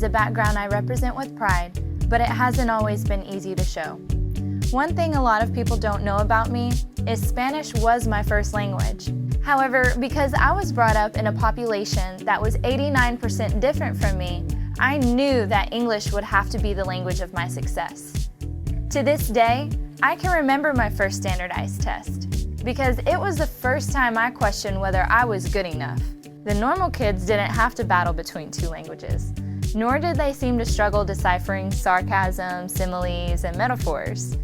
a background I represent with pride, but it hasn't always been easy to show. One thing a lot of people don't know about me is Spanish was my first language. However, because I was brought up in a population that was 89% different from me, I knew that English would have to be the language of my success. To this day, I can remember my first standardized test, because it was the first time I questioned whether I was good enough. The normal kids didn't have to battle between two languages, nor did they seem to struggle deciphering sarcasm, similes, and metaphors.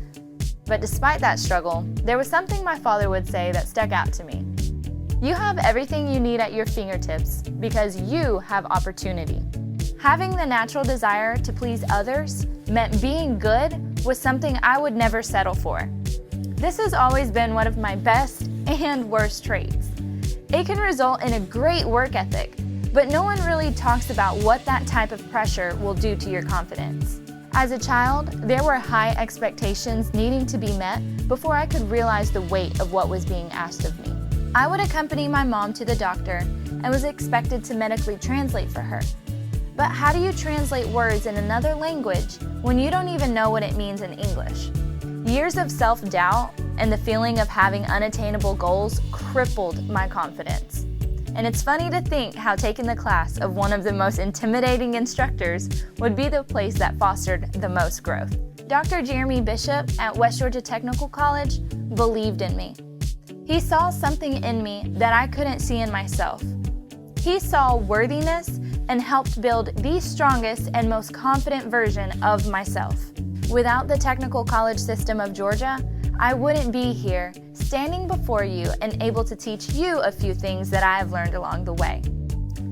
But despite that struggle, there was something my father would say that stuck out to me. You have everything you need at your fingertips because you have opportunity. Having the natural desire to please others meant being good was something I would never settle for. This has always been one of my best and worst traits. It can result in a great work ethic, but no one really talks about what that type of pressure will do to your confidence. As a child, there were high expectations needing to be met before I could realize the weight of what was being asked of me. I would accompany my mom to the doctor and was expected to medically translate for her. But how do you translate words in another language when you don't even know what it means in English? Years of self-doubt and the feeling of having unattainable goals crippled my confidence. And it's funny to think how taking the class of one of the most intimidating instructors would be the place that fostered the most growth. Dr. Jeremy Bishop at West Georgia Technical College believed in me. He saw something in me that I couldn't see in myself. He saw worthiness and helped build the strongest and most confident version of myself. Without the technical college system of Georgia, I wouldn't be here, standing before you and able to teach you a few things that I have learned along the way.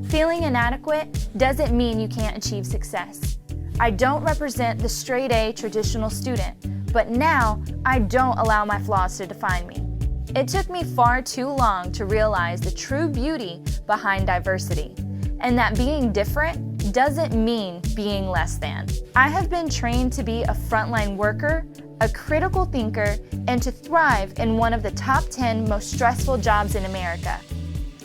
Feeling inadequate doesn't mean you can't achieve success. I don't represent the straight-A traditional student, but now I don't allow my flaws to define me. It took me far too long to realize the true beauty behind diversity, and that being different doesn't mean being less than. I have been trained to be a frontline worker, a critical thinker, and to thrive in one of the top 10 most stressful jobs in America.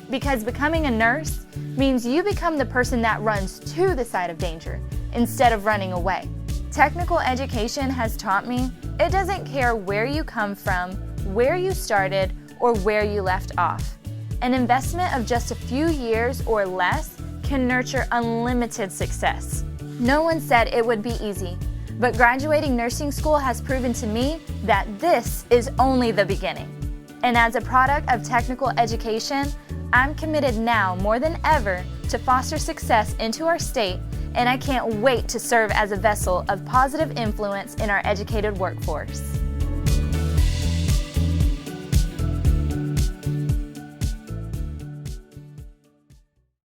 Because becoming a nurse means you become the person that runs to the side of danger instead of running away. Technical education has taught me it doesn't care where you come from, where you started, or where you left off. An investment of just a few years or less can nurture unlimited success. No one said it would be easy, but graduating nursing school has proven to me that this is only the beginning. And as a product of technical education, I'm committed now more than ever to foster success into our state, and I can't wait to serve as a vessel of positive influence in our educated workforce.